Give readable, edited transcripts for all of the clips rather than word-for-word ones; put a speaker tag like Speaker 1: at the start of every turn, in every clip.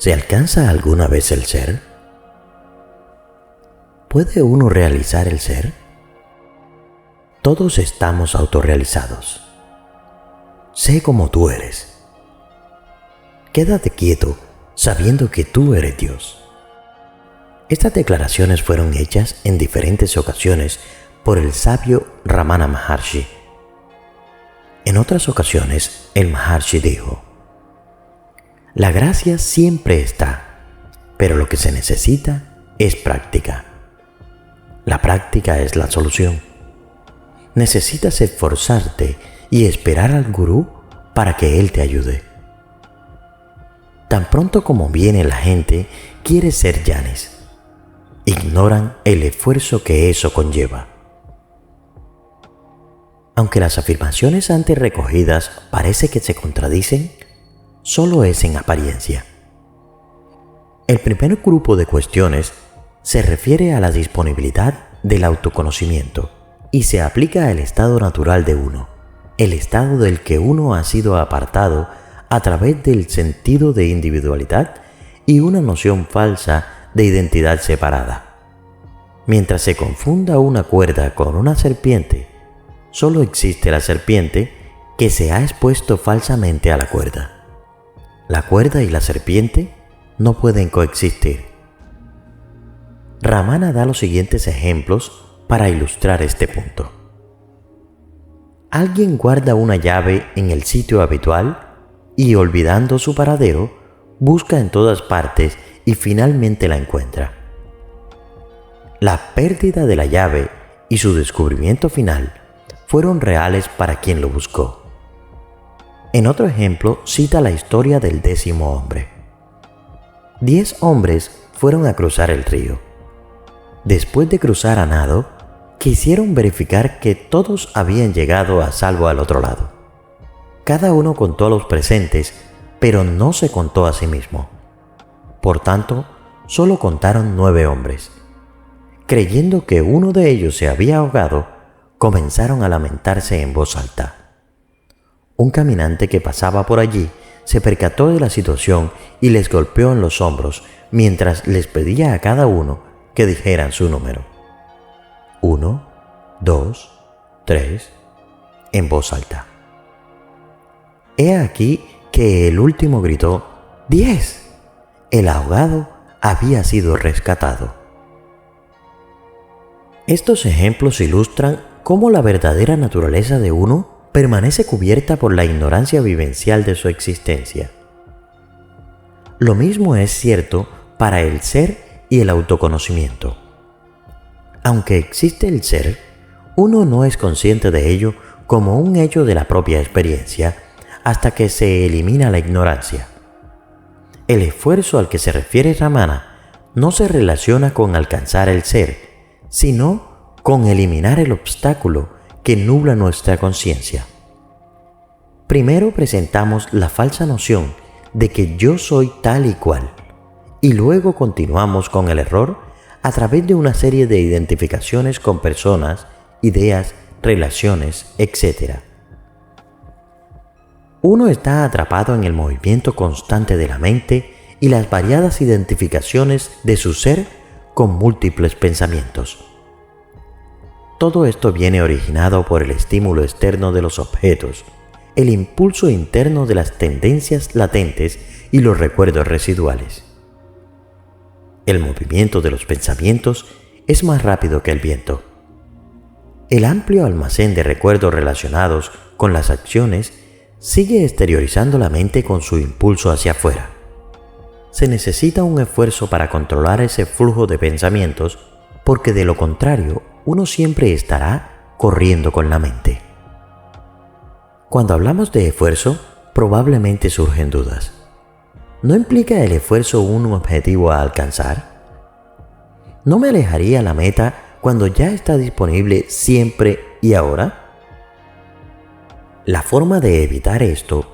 Speaker 1: ¿Se alcanza alguna vez el ser? ¿Puede uno realizar el ser? Todos estamos autorrealizados. Sé como tú eres. Quédate quieto sabiendo que tú eres Dios. Estas declaraciones fueron hechas en diferentes ocasiones por el sabio Ramana Maharshi. En otras ocasiones, el Maharshi dijo: la gracia siempre está, pero lo que se necesita es práctica. La práctica es la solución. Necesitas esforzarte y esperar al gurú para que él te ayude. Tan pronto como viene la gente, quiere ser yanis. Ignoran el esfuerzo que eso conlleva. Aunque las afirmaciones antes recogidas parece que se contradicen, solo es en apariencia. El primer grupo de cuestiones se refiere a la disponibilidad del autoconocimiento y se aplica al estado natural de uno, el estado del que uno ha sido apartado a través del sentido de individualidad y una noción falsa de identidad separada. Mientras se confunda una cuerda con una serpiente, solo existe la serpiente que se ha expuesto falsamente a la cuerda. La cuerda y la serpiente no pueden coexistir. Ramana da los siguientes ejemplos para ilustrar este punto. Alguien guarda una llave en el sitio habitual y, olvidando su paradero, busca en todas partes y finalmente la encuentra. La pérdida de la llave y su descubrimiento final fueron reales para quien lo buscó. En otro ejemplo cita la historia del 10º hombre. 10 hombres fueron a cruzar el río. Después de cruzar a nado, quisieron verificar que todos habían llegado a salvo al otro lado. Cada uno contó a los presentes, pero no se contó a sí mismo. Por tanto, solo contaron 9 hombres. Creyendo que uno de ellos se había ahogado, comenzaron a lamentarse en voz alta. Un caminante que pasaba por allí se percató de la situación y les golpeó en los hombros mientras les pedía a cada uno que dijeran su número. 1, 2, 3, en voz alta. He aquí que el último gritó: 10. El ahogado había sido rescatado. Estos ejemplos ilustran cómo la verdadera naturaleza de uno permanece cubierta por la ignorancia vivencial de su existencia. Lo mismo es cierto para el ser y el autoconocimiento. Aunque existe el ser, uno no es consciente de ello como un hecho de la propia experiencia hasta que se elimina la ignorancia. El esfuerzo al que se refiere Ramana no se relaciona con alcanzar el ser, sino con eliminar el obstáculo que nubla nuestra conciencia. Primero presentamos la falsa noción de que yo soy tal y cual, y luego continuamos con el error a través de una serie de identificaciones con personas, ideas, relaciones, etc. Uno está atrapado en el movimiento constante de la mente y las variadas identificaciones de su ser con múltiples pensamientos. Todo esto viene originado por el estímulo externo de los objetos, el impulso interno de las tendencias latentes y los recuerdos residuales. El movimiento de los pensamientos es más rápido que el viento. El amplio almacén de recuerdos relacionados con las acciones sigue exteriorizando la mente con su impulso hacia afuera. Se necesita un esfuerzo para controlar ese flujo de pensamientos, porque de lo contrario, uno siempre estará corriendo con la mente. Cuando hablamos de esfuerzo, probablemente surgen dudas. ¿No implica el esfuerzo un objetivo a alcanzar? ¿No me alejaría la meta cuando ya está disponible siempre y ahora? La forma de evitar esto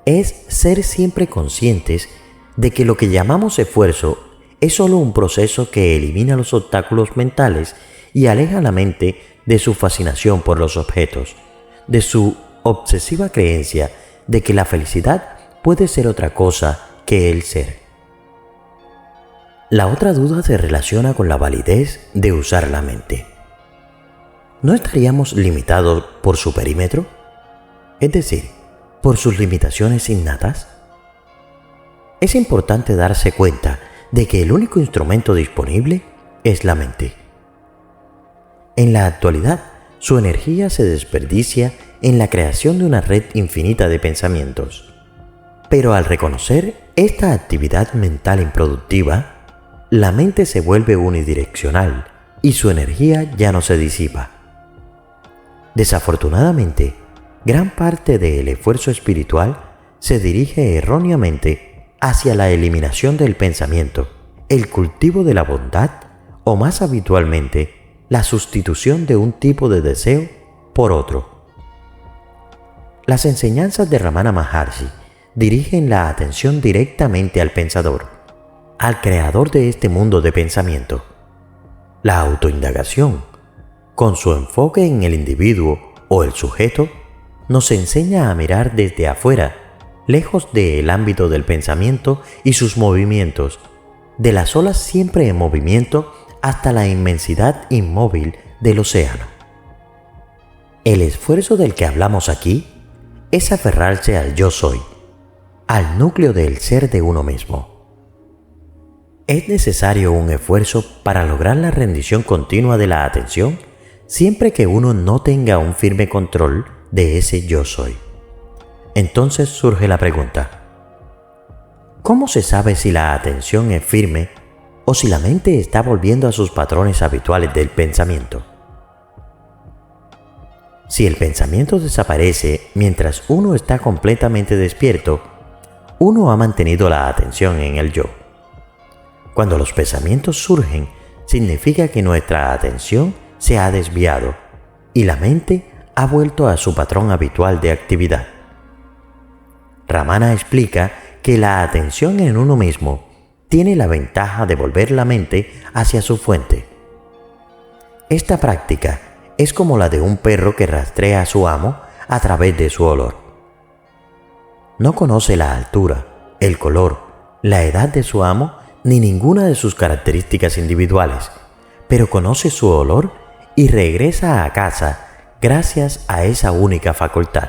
Speaker 1: es ser siempre conscientes de que lo que llamamos esfuerzo es solo un proceso que elimina los obstáculos mentales y aleja la mente de su fascinación por los objetos, de su obsesiva creencia de que la felicidad puede ser otra cosa que el ser. La otra duda se relaciona con la validez de usar la mente. ¿No estaríamos limitados por su perímetro? Es decir, por sus limitaciones innatas. Es importante darse cuenta de que el único instrumento disponible es la mente. En la actualidad, su energía se desperdicia en la creación de una red infinita de pensamientos. Pero al reconocer esta actividad mental improductiva, la mente se vuelve unidireccional y su energía ya no se disipa. Desafortunadamente, gran parte del esfuerzo espiritual se dirige erróneamente hacia la eliminación del pensamiento, el cultivo de la bondad o, más habitualmente, la sustitución de un tipo de deseo por otro. Las enseñanzas de Ramana Maharshi dirigen la atención directamente al pensador, al creador de este mundo de pensamiento. La autoindagación, con su enfoque en el individuo o el sujeto, nos enseña a mirar desde afuera, lejos del ámbito del pensamiento y sus movimientos, de las olas siempre en movimiento hasta la inmensidad inmóvil del océano. El esfuerzo del que hablamos aquí es aferrarse al yo soy, al núcleo del ser de uno mismo. Es necesario un esfuerzo para lograr la rendición continua de la atención siempre que uno no tenga un firme control de ese yo soy. Entonces surge la pregunta: ¿cómo se sabe si la atención es firme o si la mente está volviendo a sus patrones habituales del pensamiento? Si el pensamiento desaparece mientras uno está completamente despierto, uno ha mantenido la atención en el yo. Cuando los pensamientos surgen, significa que nuestra atención se ha desviado y la mente ha vuelto a su patrón habitual de actividad. Ramana explica que la atención en uno mismo tiene la ventaja de volver la mente hacia su fuente. Esta práctica es como la de un perro que rastrea a su amo a través de su olor. No conoce la altura, el color, la edad de su amo ni ninguna de sus características individuales, pero conoce su olor y regresa a casa gracias a esa única facultad.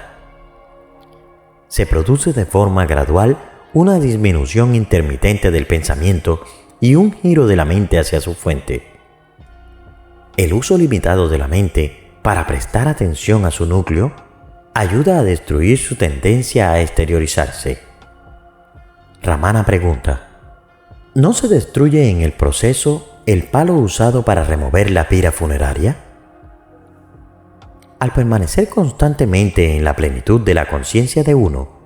Speaker 1: Se produce de forma gradual una disminución intermitente del pensamiento y un giro de la mente hacia su fuente. El uso limitado de la mente para prestar atención a su núcleo ayuda a destruir su tendencia a exteriorizarse. Ramana pregunta: ¿no se destruye en el proceso el palo usado para remover la pira funeraria? Al permanecer constantemente en la plenitud de la conciencia de uno,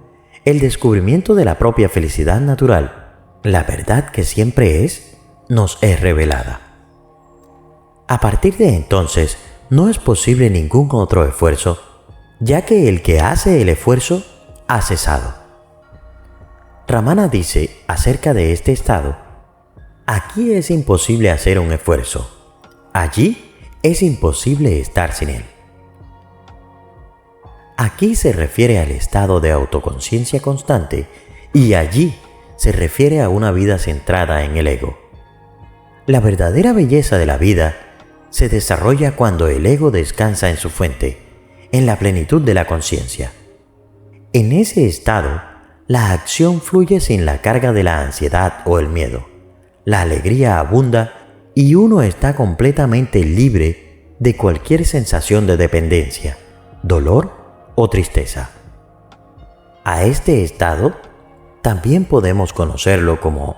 Speaker 1: el descubrimiento de la propia felicidad natural, la verdad que siempre es, nos es revelada. A partir de entonces, no es posible ningún otro esfuerzo, ya que el que hace el esfuerzo ha cesado. Ramana dice acerca de este estado: aquí es imposible hacer un esfuerzo, allí es imposible estar sin él. Aquí se refiere al estado de autoconciencia constante y allí se refiere a una vida centrada en el ego. La verdadera belleza de la vida se desarrolla cuando el ego descansa en su fuente, en la plenitud de la conciencia. En ese estado, la acción fluye sin la carga de la ansiedad o el miedo. La alegría abunda y uno está completamente libre de cualquier sensación de dependencia, dolor o tristeza. A este estado también podemos conocerlo como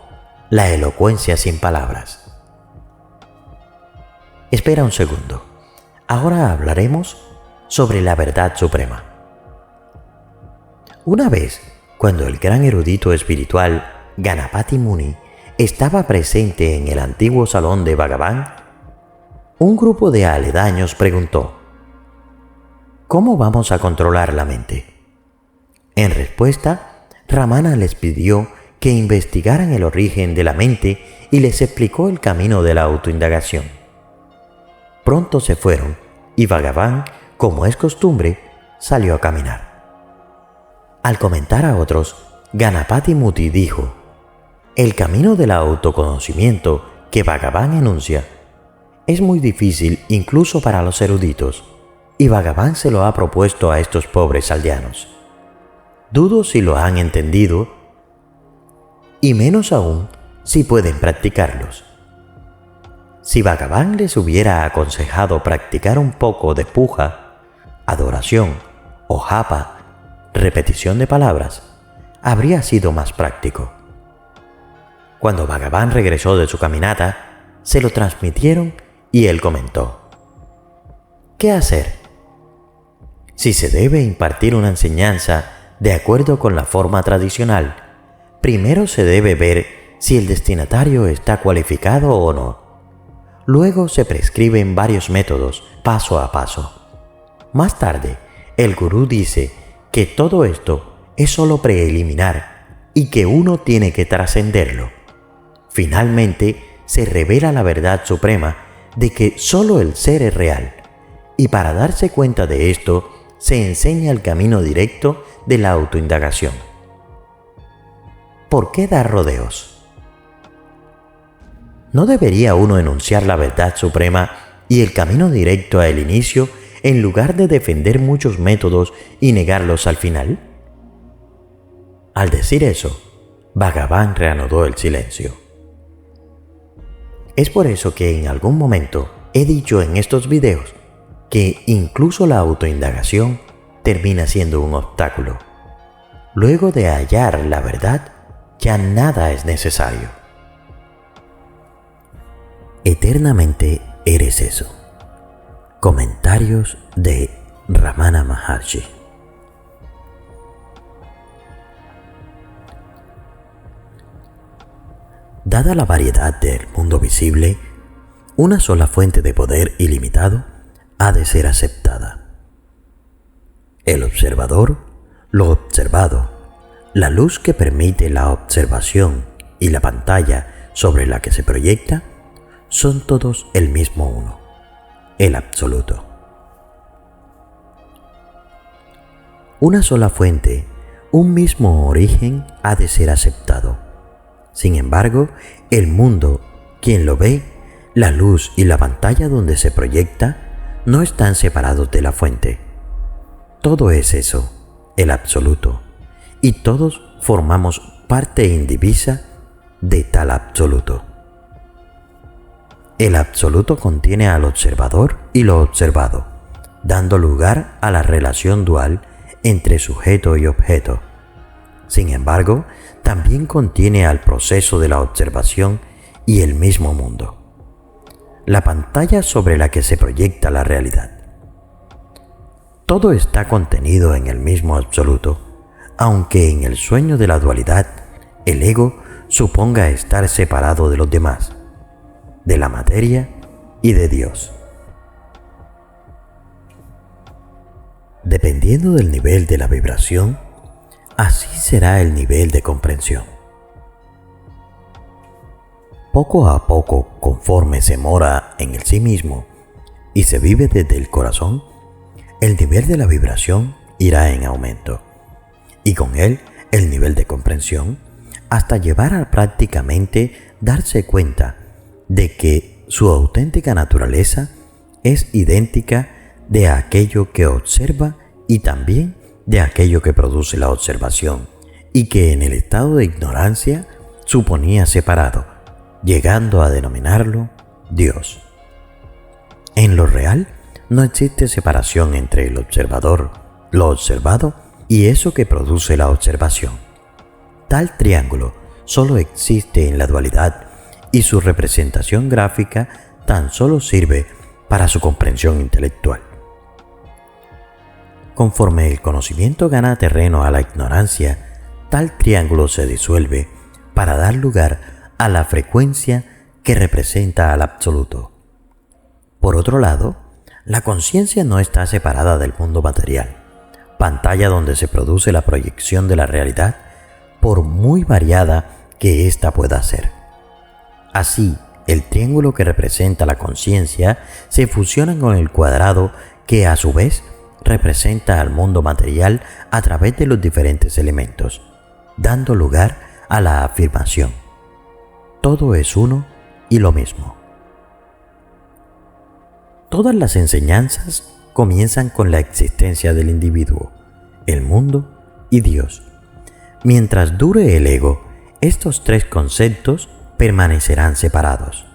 Speaker 1: la elocuencia sin palabras. Espera un segundo. Ahora hablaremos sobre la verdad suprema. Una vez, cuando el gran erudito espiritual Ganapati Muni estaba presente en el antiguo salón de Bhagavan, un grupo de aledaños preguntó: ¿cómo vamos a controlar la mente? En respuesta, Ramana les pidió que investigaran el origen de la mente y les explicó el camino de la autoindagación. Pronto se fueron y Bhagavan, como es costumbre, salió a caminar. Al comentar a otros, Ganapati Muti dijo: El camino del autoconocimiento que Bhagavan enuncia es muy difícil incluso para los eruditos, y Bhagavan se lo ha propuesto a estos pobres aldeanos. Dudo si lo han entendido, y menos aún si pueden practicarlos. Si Bhagavan les hubiera aconsejado practicar un poco de puja, adoración o japa, repetición de palabras, habría sido más práctico. Cuando Bhagavan regresó de su caminata, se lo transmitieron y él comentó: ¿qué hacer? Si se debe impartir una enseñanza de acuerdo con la forma tradicional, primero se debe ver si el destinatario está cualificado o no. Luego se prescriben varios métodos, paso a paso. Más tarde, el gurú dice que todo esto es solo preliminar y que uno tiene que trascenderlo. Finalmente, se revela la verdad suprema de que solo el ser es real, y para darse cuenta de esto, se enseña el camino directo de la autoindagación. ¿Por qué dar rodeos? ¿No debería uno enunciar la verdad suprema y el camino directo al inicio en lugar de defender muchos métodos y negarlos al final? Al decir eso, Bhagavan reanudó el silencio. Es por eso que en algún momento he dicho en estos videos que incluso la autoindagación termina siendo un obstáculo. Luego de hallar la verdad, ya nada es necesario. Eternamente eres eso. Comentarios de Ramana Maharshi. Dada la variedad del mundo visible, una sola fuente de poder ilimitado ha de ser aceptada. El observador, lo observado, la luz que permite la observación y la pantalla sobre la que se proyecta son todos el mismo uno, el absoluto. Una sola fuente, un mismo origen ha de ser aceptado. Sin embargo, el mundo, quien lo ve, la luz y la pantalla donde se proyecta, no están separados de la fuente. Todo es eso, el absoluto, y todos formamos parte indivisa de tal absoluto. El absoluto contiene al observador y lo observado, dando lugar a la relación dual entre sujeto y objeto. Sin embargo, también contiene al proceso de la observación y el mismo mundo, la pantalla sobre la que se proyecta la realidad. Todo está contenido en el mismo absoluto, aunque en el sueño de la dualidad, el ego suponga estar separado de los demás, de la materia y de Dios. Dependiendo del nivel de la vibración, así será el nivel de comprensión. Poco a poco, conforme se mora en el sí mismo y se vive desde el corazón, el nivel de la vibración irá en aumento, y con él el nivel de comprensión, hasta llevar a prácticamente darse cuenta de que su auténtica naturaleza es idéntica de aquello que observa y también de aquello que produce la observación, y que en el estado de ignorancia suponía separado, llegando a denominarlo Dios. En lo real, no existe separación entre el observador, lo observado y eso que produce la observación. Tal triángulo solo existe en la dualidad y su representación gráfica tan solo sirve para su comprensión intelectual. Conforme el conocimiento gana terreno a la ignorancia, tal triángulo se disuelve para dar lugar a la frecuencia que representa al absoluto. Por otro lado, la conciencia no está separada del mundo material, pantalla donde se produce la proyección de la realidad, por muy variada que ésta pueda ser. Así, el triángulo que representa la conciencia se fusiona con el cuadrado que a su vez representa al mundo material a través de los diferentes elementos, dando lugar a la afirmación: todo es uno y lo mismo. Todas las enseñanzas comienzan con la existencia del individuo, el mundo y Dios. Mientras dure el ego, estos tres conceptos permanecerán separados.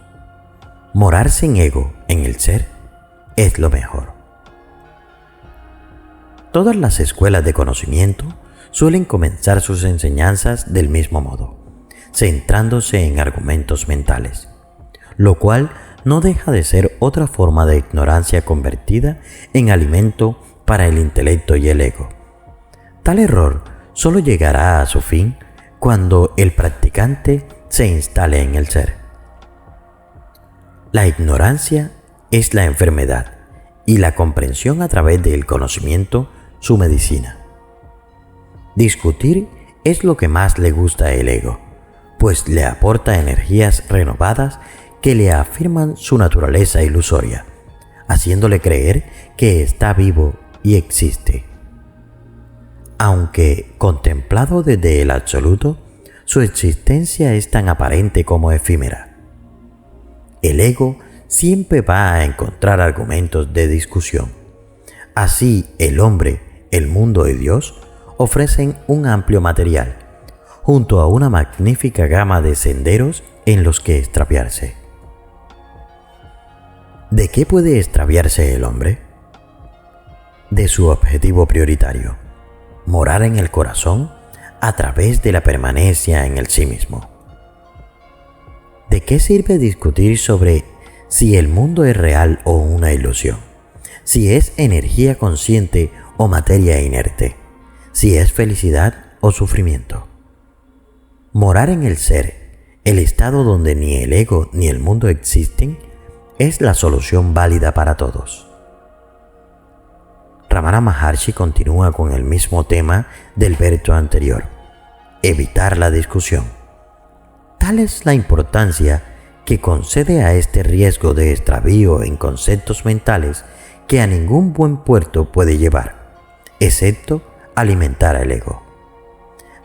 Speaker 1: Morar sin ego en el ser es lo mejor. Todas las escuelas de conocimiento suelen comenzar sus enseñanzas del mismo modo, centrándose en argumentos mentales, lo cual no deja de ser otra forma de ignorancia convertida en alimento para el intelecto y el ego. Tal error solo llegará a su fin cuando el practicante se instale en el ser. La ignorancia es la enfermedad y la comprensión a través del conocimiento su medicina. Discutir es lo que más le gusta al ego, pues le aporta energías renovadas que le afirman su naturaleza ilusoria, haciéndole creer que está vivo y existe. Aunque contemplado desde el absoluto, su existencia es tan aparente como efímera. El ego siempre va a encontrar argumentos de discusión. Así el hombre, el mundo y Dios ofrecen un amplio material, junto a una magnífica gama de senderos en los que extraviarse. ¿De qué puede extraviarse el hombre? De su objetivo prioritario, morar en el corazón a través de la permanencia en el sí mismo. ¿De qué sirve discutir sobre si el mundo es real o una ilusión? Si es energía consciente o materia inerte, si es felicidad o sufrimiento. Morar en el ser, el estado donde ni el ego ni el mundo existen, es la solución válida para todos. Ramana Maharshi continúa con el mismo tema del verso anterior: evitar la discusión. Tal es la importancia que concede a este riesgo de extravío en conceptos mentales que a ningún buen puerto puede llevar, excepto alimentar al ego.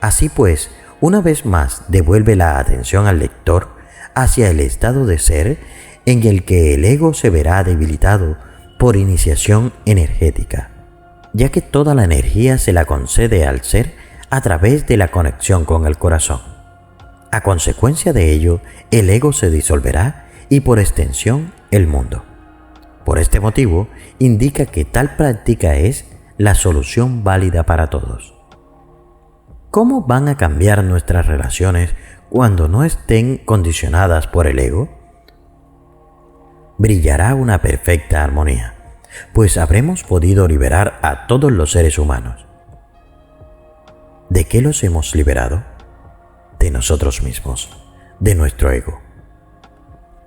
Speaker 1: Así pues, una vez más devuelve la atención al lector hacia el estado de ser en el que el ego se verá debilitado por iniciación energética, ya que toda la energía se la concede al ser a través de la conexión con el corazón. A consecuencia de ello, el ego se disolverá y por extensión el mundo. Por este motivo, indica que tal práctica es la solución válida para todos. ¿Cómo van a cambiar nuestras relaciones cuando no estén condicionadas por el ego? Brillará una perfecta armonía, pues habremos podido liberar a todos los seres humanos. ¿De qué los hemos liberado? De nosotros mismos, de nuestro ego.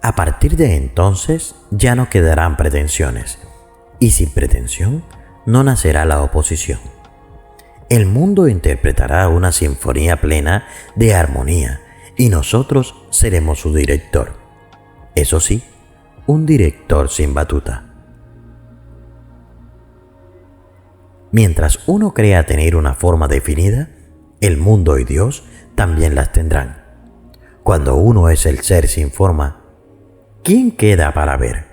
Speaker 1: A partir de entonces ya no quedarán pretensiones, y sin pretensión no nacerá la oposición. El mundo interpretará una sinfonía plena de armonía y nosotros seremos su director. Eso sí, un director sin batuta. Mientras uno crea tener una forma definida, el mundo y Dios también las tendrán. Cuando uno es el ser sin forma, ¿quién queda para ver?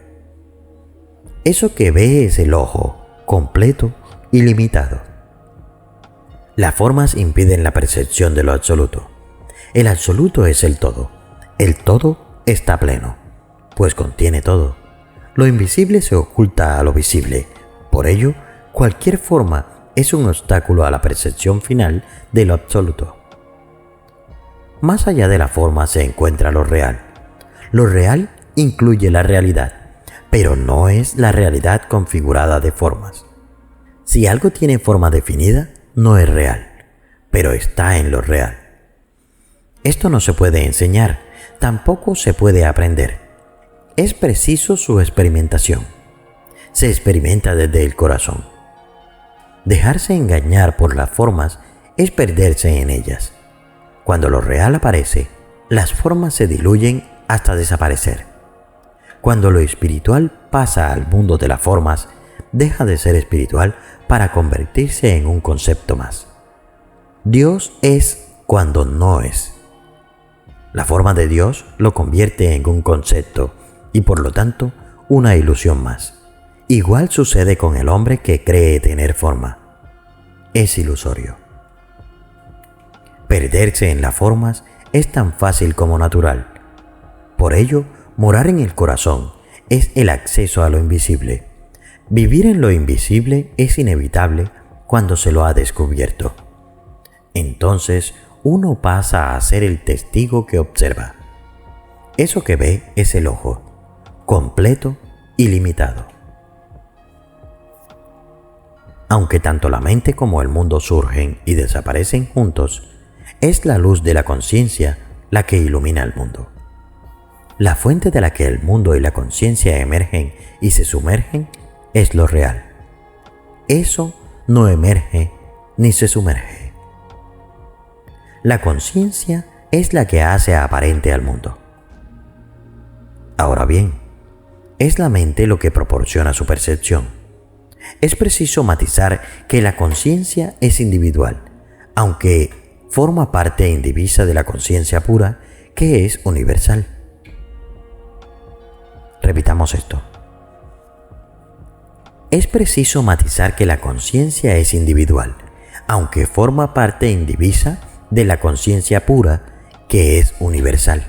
Speaker 1: Eso que ve es el ojo, completo y limitado. Las formas impiden la percepción de lo absoluto. El absoluto es el todo está pleno, pues contiene todo. Lo invisible se oculta a lo visible, por ello, cualquier forma es un obstáculo a la percepción final de lo absoluto. Más allá de la forma se encuentra lo real. Lo real incluye la realidad, pero no es la realidad configurada de formas. Si algo tiene forma definida, no es real, pero está en lo real. Esto no se puede enseñar, tampoco se puede aprender. Es preciso su experimentación. Se experimenta desde el corazón. Dejarse engañar por las formas es perderse en ellas. Cuando lo real aparece, las formas se diluyen hasta desaparecer. Cuando lo espiritual pasa al mundo de las formas, deja de ser espiritual para convertirse en un concepto más. Dios es cuando no es. La forma de Dios lo convierte en un concepto y por lo tanto una ilusión más. Igual sucede con el hombre que cree tener forma. Es ilusorio. Perderse en las formas es tan fácil como natural. Por ello, morar en el corazón es el acceso a lo invisible. Vivir en lo invisible es inevitable cuando se lo ha descubierto. Entonces, uno pasa a ser el testigo que observa. Eso que ve es el ojo, completo y limitado. Aunque tanto la mente como el mundo surgen y desaparecen juntos, es la luz de la conciencia la que ilumina el mundo. La fuente de la que el mundo y la conciencia emergen y se sumergen es lo real. Eso no emerge ni se sumerge. La conciencia es la que hace aparente al mundo. Ahora bien, es la mente lo que proporciona su percepción. Es preciso matizar que la conciencia es individual, aunque forma parte indivisa de la conciencia pura, que es universal. Repitamos esto. Es preciso matizar que la conciencia es individual, aunque forma parte indivisa de la conciencia pura, que es universal.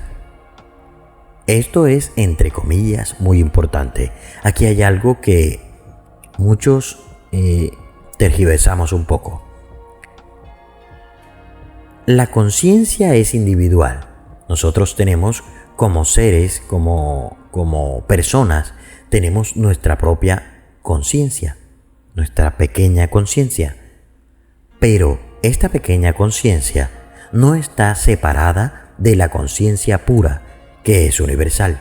Speaker 1: Esto es, entre comillas, muy importante. Aquí hay algo que muchos tergiversamos un poco. La conciencia es individual. Nosotros tenemos como seres, como personas, tenemos nuestra propia conciencia, nuestra pequeña conciencia. Pero esta pequeña conciencia no está separada de la conciencia pura, que es universal,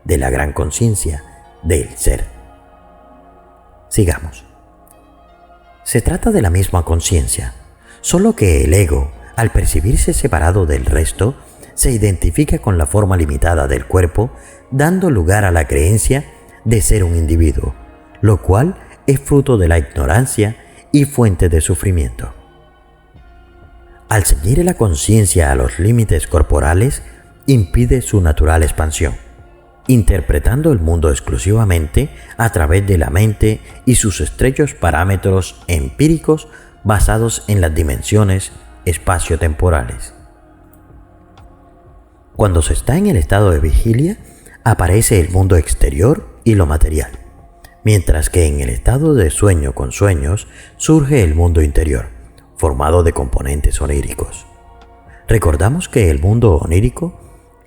Speaker 1: de la gran conciencia, del ser. Sigamos. Se trata de la misma conciencia, solo que el ego, al percibirse separado del resto, se identifica con la forma limitada del cuerpo, dando lugar a la creencia de ser un individuo, lo cual es fruto de la ignorancia y fuente de sufrimiento. Al ceñir la conciencia a los límites corporales, impide su natural expansión, interpretando el mundo exclusivamente a través de la mente y sus estrechos parámetros empíricos basados en las dimensiones espaciotemporales. Cuando se está en el estado de vigilia, aparece el mundo exterior y lo material, mientras que en el estado de sueño con sueños surge el mundo interior, formado de componentes oníricos. Recordamos que el mundo onírico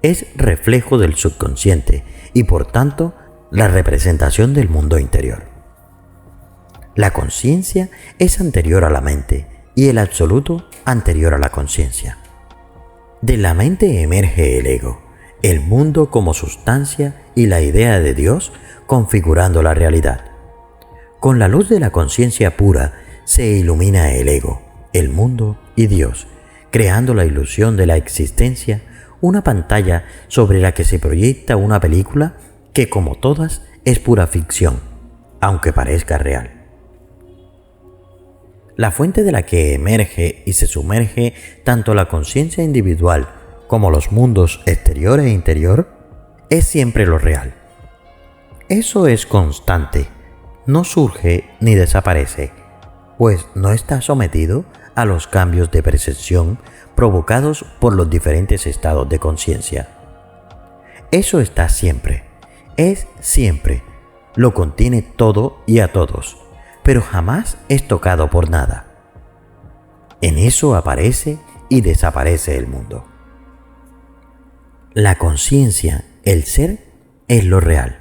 Speaker 1: es reflejo del subconsciente y por tanto la representación del mundo interior. La conciencia es anterior a la mente y el absoluto anterior a la conciencia. De la mente emerge el ego, el mundo como sustancia y la idea de Dios configurando la realidad. Con la luz de la conciencia pura se ilumina el ego, el mundo y Dios, creando la ilusión de la existencia, una pantalla sobre la que se proyecta una película que, como todas, es pura ficción, aunque parezca real. La fuente de la que emerge y se sumerge tanto la conciencia individual como los mundos exterior e interior es siempre lo real. Eso es constante, no surge ni desaparece, pues no está sometido a los cambios de percepción provocados por los diferentes estados de conciencia. Eso está siempre, es siempre, lo contiene todo y a todos, pero jamás es tocado por nada. En eso aparece y desaparece el mundo. La conciencia, el ser, es lo real.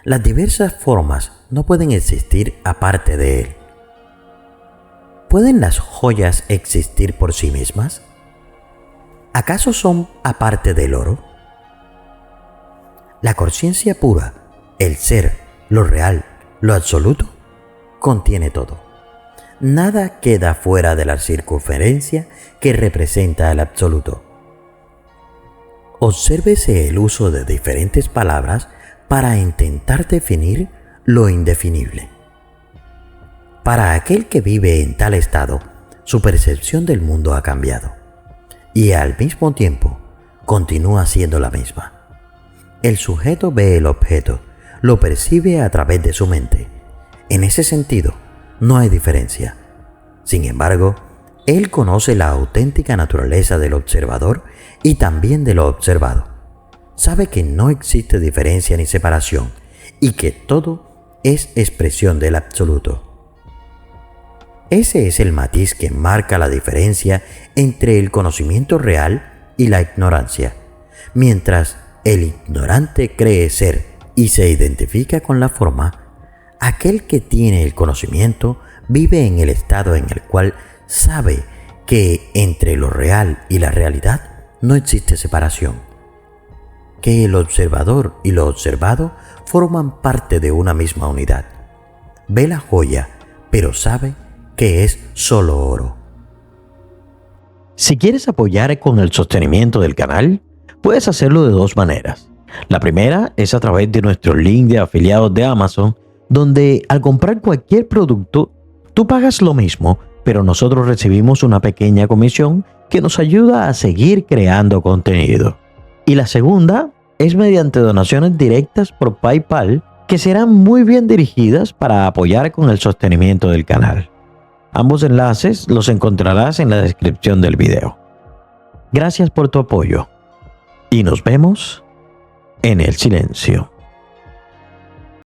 Speaker 1: Las diversas formas no pueden existir aparte de él. ¿Pueden las joyas existir por sí mismas? ¿Acaso son aparte del oro? La conciencia pura, el ser, lo real, lo absoluto, contiene todo. Nada queda fuera de la circunferencia que representa el absoluto. Obsérvese el uso de diferentes palabras para intentar definir lo indefinible. Para aquel que vive en tal estado, su percepción del mundo ha cambiado. Y al mismo tiempo, continúa siendo la misma. El sujeto ve el objeto, lo percibe a través de su mente. En ese sentido, no hay diferencia. Sin embargo, él conoce la auténtica naturaleza del observador y también de lo observado. Sabe que no existe diferencia ni separación y que todo es expresión del absoluto. Ese es el matiz que marca la diferencia entre el conocimiento real y la ignorancia. Mientras el ignorante cree ser y se identifica con la forma, aquel que tiene el conocimiento vive en el estado en el cual sabe que entre lo real y la realidad no existe separación, que el observador y lo observado forman parte de una misma unidad. Ve la joya, pero sabe que es solo oro. Si quieres apoyar con el sostenimiento del canal, puedes hacerlo de dos maneras. La primera es a través de nuestro link de afiliados de Amazon, donde al comprar cualquier producto, tú pagas lo mismo, pero nosotros recibimos una pequeña comisión que nos ayuda a seguir creando contenido. Y la segunda es mediante donaciones directas por PayPal, que serán muy bien dirigidas para apoyar con el sostenimiento del canal. Ambos enlaces los encontrarás en la descripción del video. Gracias por tu apoyo y nos vemos en el silencio.